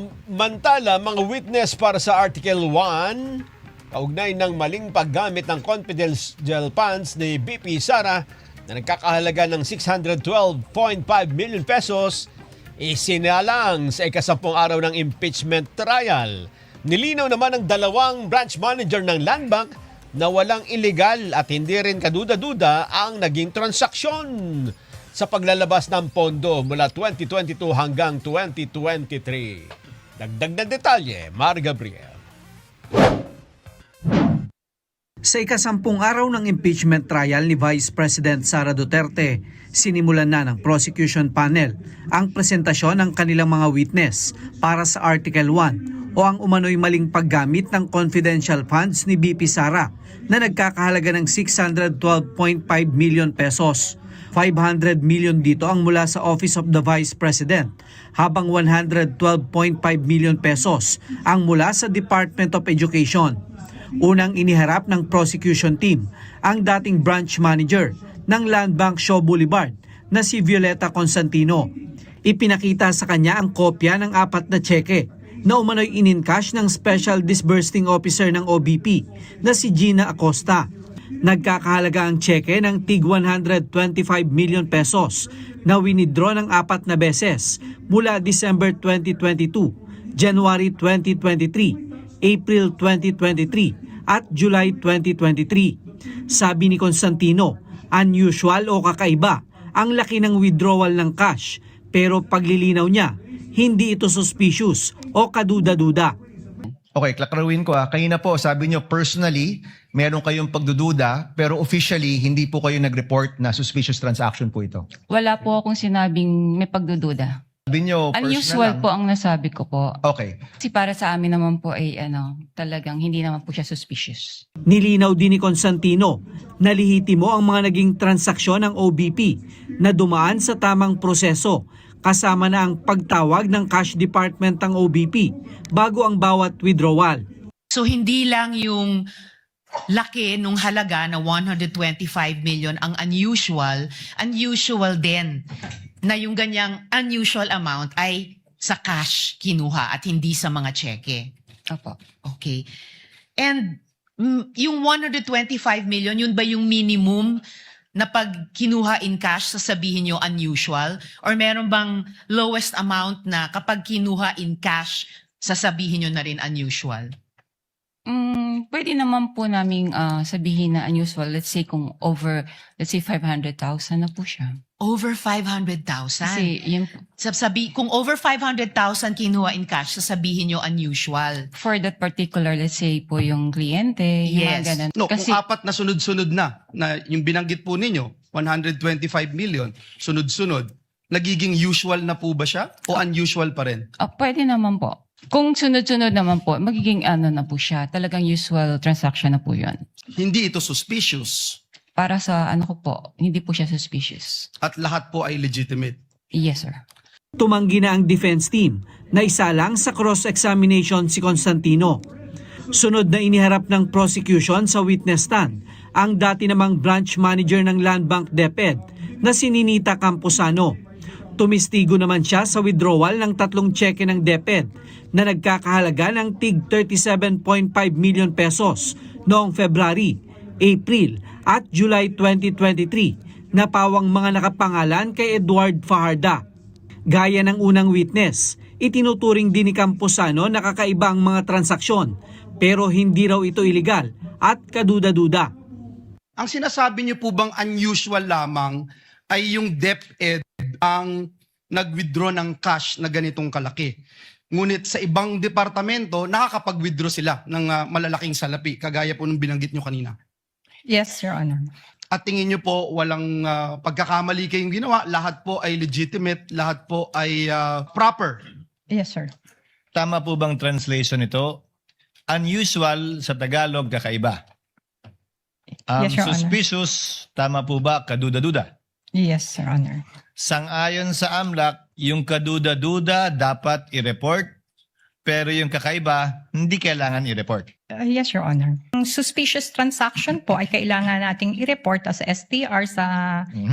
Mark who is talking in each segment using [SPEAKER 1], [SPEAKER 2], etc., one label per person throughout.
[SPEAKER 1] Samantala, mga witness para sa Article 1, kaugnay ng maling paggamit ng confidential funds ni BP Sara na nagkakahalaga ng 612.5 million pesos, isinalang sa ika-10 araw ng impeachment trial. Nilinaw naman ng dalawang branch manager ng Land Bank na walang illegal at hindi rin kaduda-duda ang naging transaksyon sa paglalabas ng pondo mula 2022 hanggang 2023. Dagdag na detalye, Mar Gabriel.
[SPEAKER 2] Sa ika-10 araw ng impeachment trial ni Vice President Sara Duterte, sinimulan na ng prosecution panel ang presentasyon ng kanilang mga witness para sa Article 1 o ang umano'y maling paggamit ng confidential funds ni BP Sara na nagkakahalaga ng 612.5 million pesos. 500 million dito ang mula sa Office of the Vice President, habang 112.5 million pesos ang mula sa Department of Education. Unang iniharap ng prosecution team ang dating branch manager ng Land Bank Shaw Boulevard na si Violeta Constantino. Ipinakita sa kanya ang kopya ng 4 na tseke na umano'y in-encash ng Special Disbursing Officer ng OBP na si Gina Acosta. Nagkakahalaga ang tseke ng tig 125 million pesos na winidraw ng 4 na beses mula December 2022, January 2023, April 2023 at July 2023. Sabi ni Constantino, unusual o kakaiba ang laki ng withdrawal ng cash, pero paglilinaw niya, hindi ito suspicious o kaduda-duda.
[SPEAKER 3] Okay, klaklaruin ko kanina po sabi nyo personally, meron kayong pagdududa, pero officially, hindi po kayo nag-report na suspicious transaction po ito.
[SPEAKER 4] Wala po akong sinabing may pagdududa.
[SPEAKER 3] Sabi nyo personal
[SPEAKER 4] Unusual
[SPEAKER 3] lang.
[SPEAKER 4] po ang nasabi ko po.
[SPEAKER 3] Okay.
[SPEAKER 4] Kasi para sa amin naman po ay talagang hindi naman po siya suspicious.
[SPEAKER 2] Nilinaw din ni Constantino na lihitimo ang mga naging transaksyon ng OBP na dumaan sa tamang proseso, kasama na ang pagtawag ng cash department ng OBP bago ang bawat withdrawal.
[SPEAKER 5] So hindi lang yung laki nung halaga na 125 million ang unusual din na yung ganyang unusual amount ay sa cash kinuha at hindi sa mga cheque.
[SPEAKER 4] Opo.
[SPEAKER 5] Okay. And yung 125 million, yun ba yung minimum na pag kinuha in cash, sasabihin nyo unusual? Or meron bang lowest amount na kapag kinuha in cash, sasabihin nyo na rin unusual?
[SPEAKER 4] Pwede naman po naming sabihin na unusual. Let's say kung over, let's say 500,000 na po siya.
[SPEAKER 5] Over 500,000?
[SPEAKER 4] Kasi yun,
[SPEAKER 5] Kung over 500,000 kinuha in cash, sasabihin nyo unusual.
[SPEAKER 4] for that particular, let's say po yung kliyente, yung mga
[SPEAKER 5] Yes.
[SPEAKER 4] ganun.
[SPEAKER 6] No,
[SPEAKER 4] Kasi,
[SPEAKER 6] kung 4 na sunod-sunod na yung binanggit po ninyo, 125 million, sunod-sunod, nagiging usual na po ba siya o unusual pa rin?
[SPEAKER 4] pwede naman po. Kung sunod-sunod naman po, magiging na po siya. Talagang usual transaction na po yun.
[SPEAKER 6] Hindi ito suspicious
[SPEAKER 4] Para sa ko po, hindi po siya suspicious.
[SPEAKER 6] at lahat po ay legitimate.
[SPEAKER 4] Yes, sir.
[SPEAKER 2] Tumanggi na ang defense team na isalang sa cross-examination si Constantino. Sunod na iniharap ng prosecution sa witness stand ang dati namang branch manager ng Land Bank DepEd na si Ninita Camposano. Tumistigo naman siya sa withdrawal ng 3 tseke ng DepEd na nagkakahalaga ng tig 37.5 million pesos noong February, April at July 2023 na pawang mga nakapangalan kay Edward Fajarda. Gaya ng unang witness, itinuturing din ni Camposano na kakaiba ang mga transaksyon pero hindi raw ito iligal at kaduda-duda.
[SPEAKER 6] Ang sinasabi niyo po bang unusual lamang ay yung DepEd ang nag-withdraw ng cash na ganitong kalaki. Ngunit sa ibang departamento, nakakapag-withdraw sila ng malalaking salapi, kagaya po nung binanggit nyo kanina.
[SPEAKER 7] Yes, Your Honor.
[SPEAKER 6] At tingin nyo po walang pagkakamali kayong ginawa, lahat po ay legitimate, lahat po ay proper.
[SPEAKER 7] Yes, sir.
[SPEAKER 3] Tama po bang translation ito? Unusual sa Tagalog, kakaiba.
[SPEAKER 7] Yes, Your Honor.
[SPEAKER 3] Suspicious, tama po ba, kaduda-duda?
[SPEAKER 7] Yes, Your Honor.
[SPEAKER 3] Sang-ayon sa AMLAC, yung kaduda-duda dapat i-report, pero yung kakaiba, hindi kailangan i-report.
[SPEAKER 7] Yes, Your Honor. Ang suspicious transaction po ay kailangan nating i-report as STR sa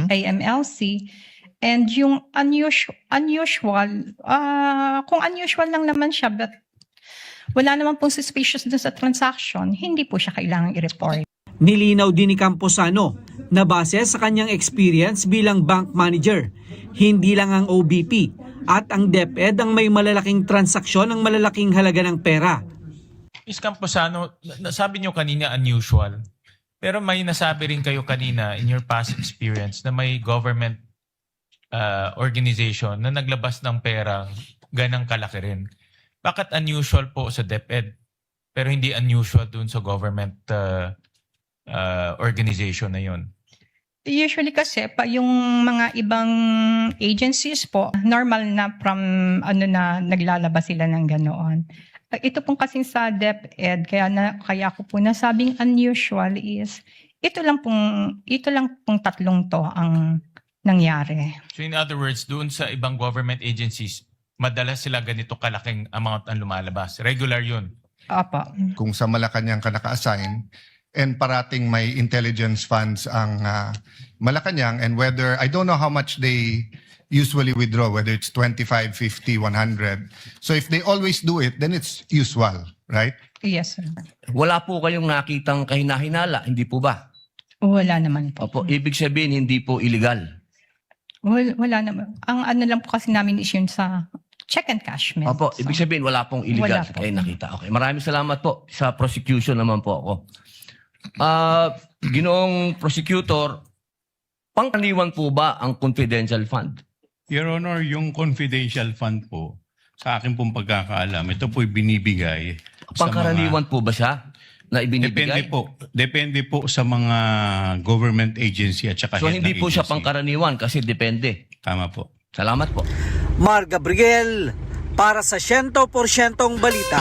[SPEAKER 7] AMLC. And yung unusual, kung unusual lang naman siya, but wala naman pong suspicious dun sa transaction, hindi po siya kailangang i-report.
[SPEAKER 2] Nilinaw din ni Camposano na base sa kanyang experience bilang bank manager, hindi lang ang OBP at ang DepEd ang may malalaking transaksyon ng malalaking halaga ng pera.
[SPEAKER 8] Ms. Camposano, nasabi nyo kanina unusual. Pero may nasabi rin kayo kanina in your past experience na may government organization na naglabas ng pera ganang kalaki rin. Bakit unusual po sa DepEd pero hindi unusual dun sa government organization na yun?
[SPEAKER 7] Usually kasi pa yung mga ibang agencies po, normal na from na naglalabas sila ng ganoon. Ito pong kasing sa DepEd, kaya ko po nasabing unusual is ito lang pong tatlong to ang nangyari.
[SPEAKER 8] So in other words, doon sa ibang government agencies, madalas sila ganito kalaking amount ang lumalabas. Regular yun.
[SPEAKER 7] Apa.
[SPEAKER 9] Kung sa Malacanang ka naka-assign and parating may intelligence funds ang Malacanang, and whether, I don't know how much they usually withdraw, whether it's 25, 50, 100. So if they always do it, then it's usual, right?
[SPEAKER 7] Yes, sir.
[SPEAKER 10] Wala po kayong nakitang kahinahinala, hindi po ba?
[SPEAKER 7] Wala naman po.
[SPEAKER 10] Opo, ibig sabihin hindi po illegal.
[SPEAKER 7] Wala naman. Ang lang po kasi namin is yun sa check and cash.
[SPEAKER 10] Opo, ibig sabihin wala pong illegal
[SPEAKER 7] Wala po.
[SPEAKER 10] kayo nakita. Okay, maraming salamat po. Sa prosecution naman po ako. Ginoong prosecutor, pangkaraniwan po ba ang confidential fund?
[SPEAKER 11] Your Honor, yung confidential fund po, sa akin pong pagkakaalam, ito po'y binibigay sa
[SPEAKER 10] Pangkaraniwan po ba siya na ibinibigay?
[SPEAKER 11] Depende po sa mga government agency at saka
[SPEAKER 10] So
[SPEAKER 11] head
[SPEAKER 10] hindi
[SPEAKER 11] ng
[SPEAKER 10] po siya
[SPEAKER 11] agency.
[SPEAKER 10] pangkaraniwan kasi depende.
[SPEAKER 11] Tama po.
[SPEAKER 10] Salamat po.
[SPEAKER 2] Mar Gabriel para sa 100% balita.